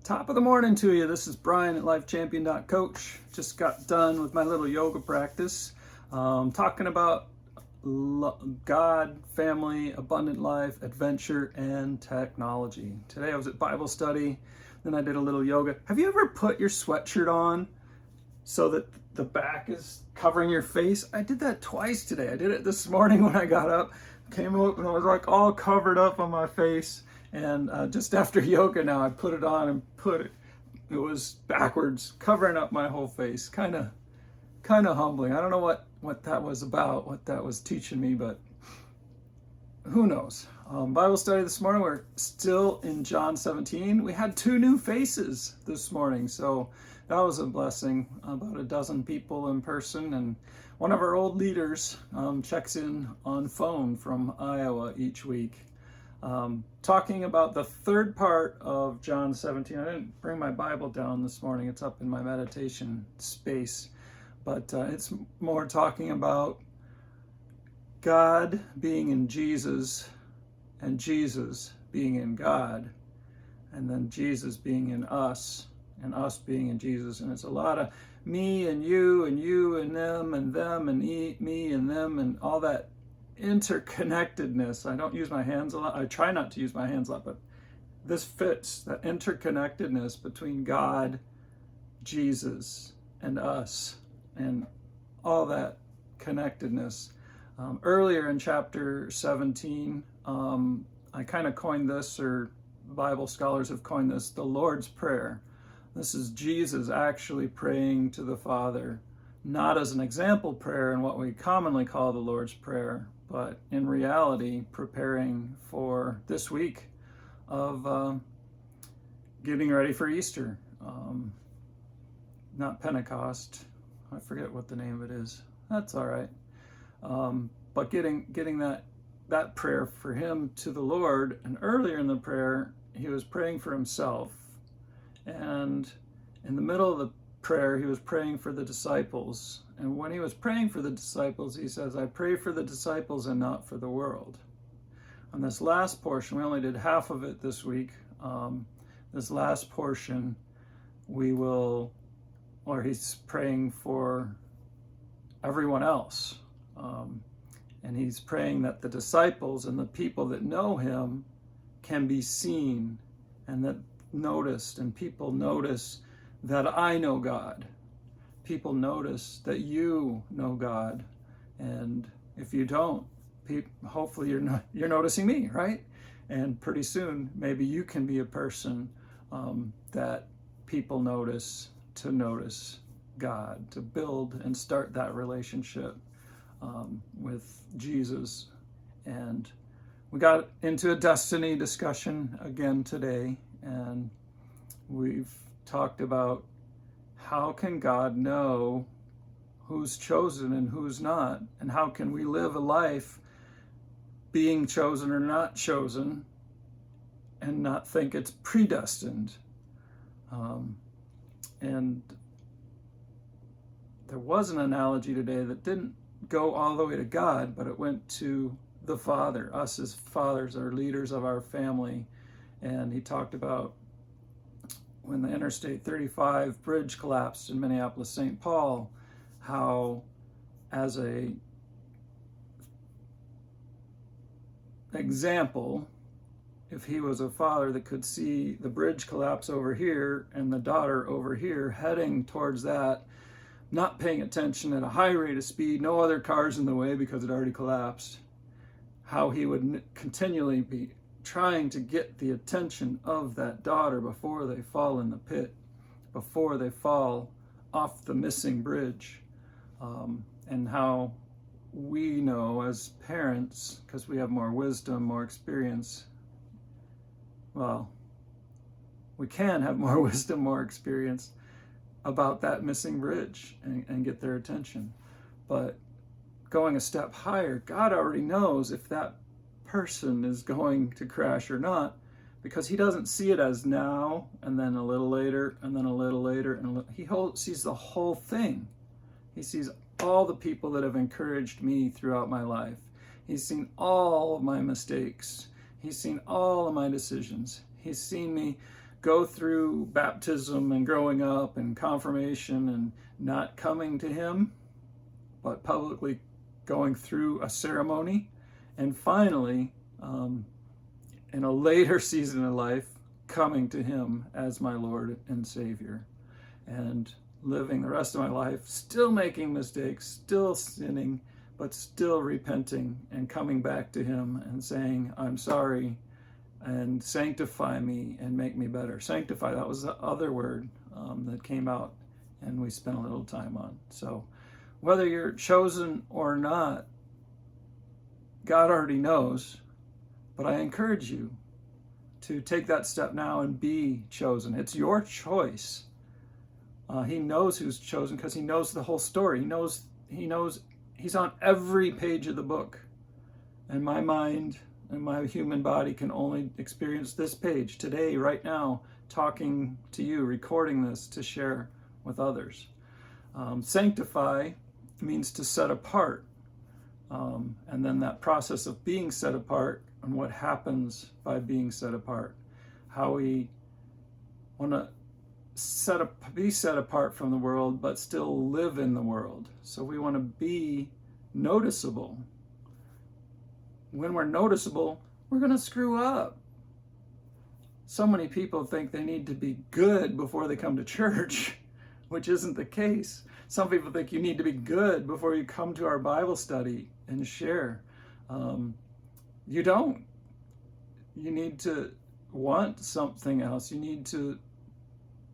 Top of the morning to you. This is Brian at lifechampion.coach. Just got done with my little yoga practice, talking about God, family, abundant life, adventure, and technology. Today I was at Bible study, then I did a little yoga. Have you ever put your sweatshirt on so that the back is covering your face? I did that twice today. I did it this morning when I got up, came up and I was like all covered up on my face. And just after yoga now, I put it on and it was backwards, covering up my whole face. Kind of humbling. I don't know what that was about, what that was teaching me, but who knows. Bible study this morning, we're still in John 17. We had 2 new faces this morning, so that was a blessing. About a dozen people in person, and one of our old leaders checks in on phone from Iowa each week. Talking about the third part of John 17. I didn't bring my Bible down this morning. It's up in my meditation space. But it's more talking about God being in Jesus and Jesus being in God. And then Jesus being in us and us being in Jesus. And it's a lot of me and you and them and me and them and all that interconnectedness. I don't use my hands a lot. I try not to use my hands a lot, but this fits that interconnectedness between God, Jesus, and us, and all that connectedness. Earlier in chapter 17, I kind of coined this, or Bible scholars have coined this, the Lord's Prayer. This is Jesus actually praying to the Father, not as an example prayer in what we commonly call the Lord's Prayer, but in reality, preparing for this week of getting ready for Easter. Not Pentecost. I forget what the name of it is. That's all right. But getting that prayer for him to the Lord. And earlier in the prayer, he was praying for himself. And in the middle of the prayer, he was praying for the disciples. And when he was praying for the disciples, he says, I pray for the disciples and not for the world. On this last portion, we only did half of it this week. This last portion, he's praying for everyone else. And he's praying that the disciples and the people that know him can be seen and that noticed, and people notice that I know God. People notice that you know God, and if you don't, hopefully you're noticing me, right? And pretty soon, maybe you can be a person that people notice to notice God, to build and start that relationship with Jesus. And we got into a destiny discussion again today, and we've talked about how can God know who's chosen and who's not, and how can we live a life being chosen or not chosen and not think it's predestined. And there was an analogy today that didn't go all the way to God, but it went to the Father, us as fathers, our leaders of our family. And he talked about when the Interstate 35 bridge collapsed in Minneapolis, St. Paul, how as a example, if he was a father that could see the bridge collapse over here and the daughter over here heading towards that, not paying attention at a high rate of speed, no other cars in the way because it already collapsed, how he would continually be trying to get the attention of that daughter before they fall in the pit, before they fall off the missing bridge. And how we know as parents, because we have more wisdom, more experience, well, we can have more wisdom, more experience about that missing bridge and get their attention. But going a step higher, God already knows if that person is going to crash or not, because he doesn't see it as now and then a little later and then a little later, and he sees the whole thing. He sees all the people that have encouraged me throughout my life. He's seen all of my mistakes. He's seen all of my decisions. He's seen me go through baptism and growing up and confirmation and not coming to him, but publicly going through a ceremony, and finally, in a later season of life, coming to him as my Lord and Savior, and living the rest of my life still making mistakes, still sinning, but still repenting and coming back to him and saying, I'm sorry, and sanctify me and make me better. Sanctify, that was the other word that came out and we spent a little time on. So whether you're chosen or not, God already knows, but I encourage you to take that step now and be chosen. It's your choice. He knows who's chosen because he knows the whole story. He knows he's on every page of the book. And my mind and my human body can only experience this page today, right now, talking to you, recording this to share with others. Sanctify means to set apart. And then that process of being set apart and what happens by being set apart. How we want to be set apart from the world, but still live in the world. So we want to be noticeable. When we're noticeable, we're going to screw up. So many people think they need to be good before they come to church, which isn't the case. Some people think you need to be good before you come to our Bible study and share. You don't. You need to want something else. You need to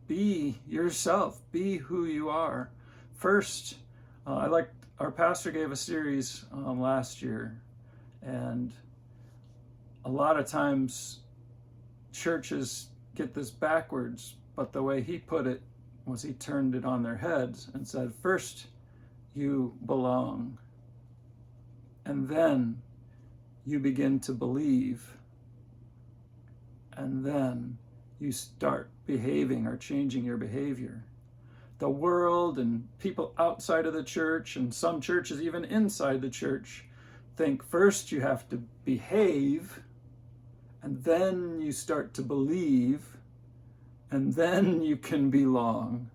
be yourself. Be who you are. First, our pastor gave a series last year, and a lot of times churches get this backwards, but the way he put it was he turned it on their heads and said, first you belong, and then you begin to believe, and then you start behaving or changing your behavior. The world and people outside of the church, and some churches even inside the church, think first you have to behave, and then you start to believe, and then you can belong.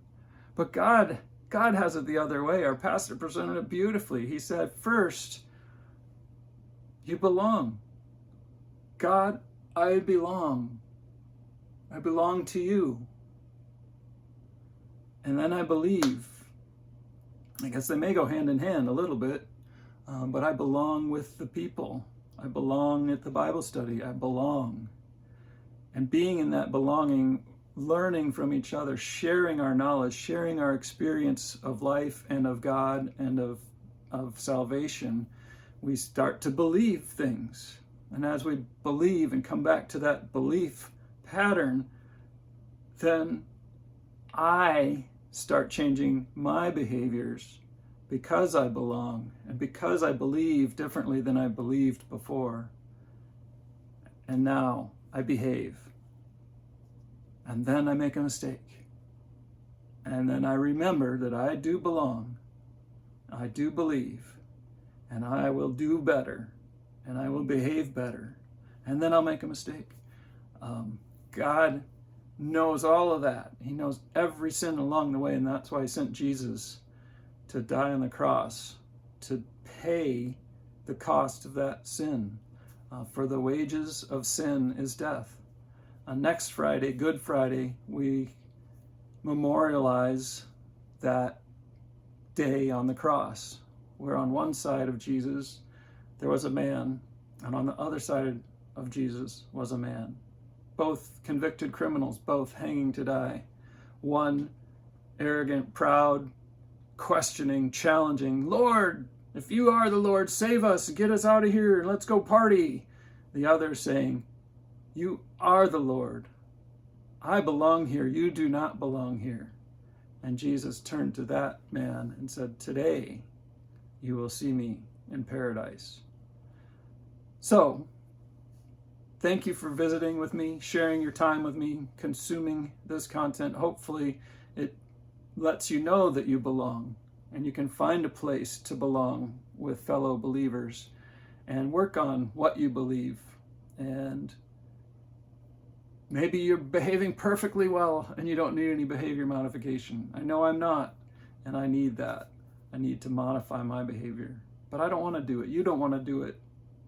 But God has it the other way. Our pastor presented it beautifully. He said, first, you belong. God, I belong. I belong to you. And then I believe. I guess they may go hand in hand a little bit, but I belong with the people. I belong at the Bible study. I belong. And being in that belonging, learning from each other, sharing our knowledge, sharing our experience of life and of God and of salvation, we start to believe things. And as we believe and come back to that belief pattern, then I start changing my behaviors because I belong and because I believe differently than I believed before. And now I behave. And then I make a mistake. And then I remember that I do belong. I do believe. And I will do better. And I will behave better. And then I'll make a mistake. God knows all of that. He knows every sin along the way, and that's why he sent Jesus to die on the cross, to pay the cost of that sin. For the wages of sin is death. Next Friday, Good Friday, we memorialize that day on the cross, where on one side of Jesus there was a man, and on the other side of Jesus was a man. Both convicted criminals, both hanging to die. One arrogant, proud, questioning, challenging, Lord, if you are the Lord, save us, get us out of here, let's go party. The other saying, you are the Lord. I belong here, you do not belong here. And Jesus turned to that man and said, today you will see me in paradise. So, thank you for visiting with me, sharing your time with me, consuming this content. Hopefully it lets you know that you belong and you can find a place to belong with fellow believers and work on what you believe and Maybe you're behaving perfectly well and you don't need any behavior modification. I know I'm not, and I need that. I need to modify my behavior. But I don't want to do it. You don't want to do it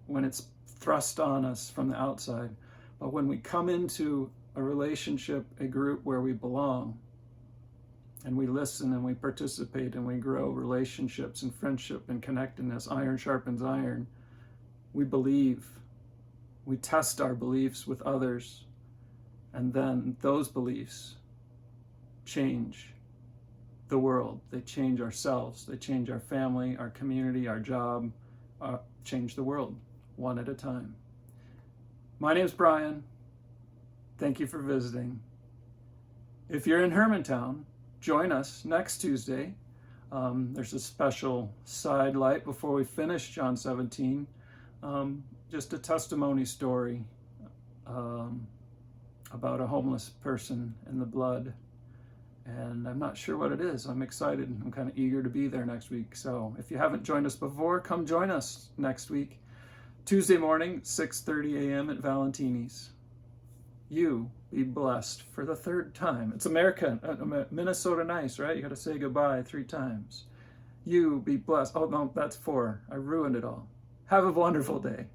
when it's thrust on us from the outside. But when we come into a relationship, a group where we belong, and we listen and we participate and we grow relationships and friendship and connectedness, iron sharpens iron, we believe. We test our beliefs with others. And then those beliefs change the world. They change ourselves. They change our family, our community, our job, change the world one at a time. My name's Brian. Thank you for visiting. If you're in Hermantown, join us next Tuesday. There's a special side light before we finish John 17. Just a testimony story about a homeless person in the blood. And I'm not sure what it is. I'm excited. I'm kind of eager to be there next week. So if you haven't joined us before, come join us next week. Tuesday morning, 6:30 a.m. at Valentini's. You be blessed for the third time. It's Minnesota nice, right? You got to say goodbye 3 times. You be blessed. Oh, no, that's 4. I ruined it all. Have a wonderful day.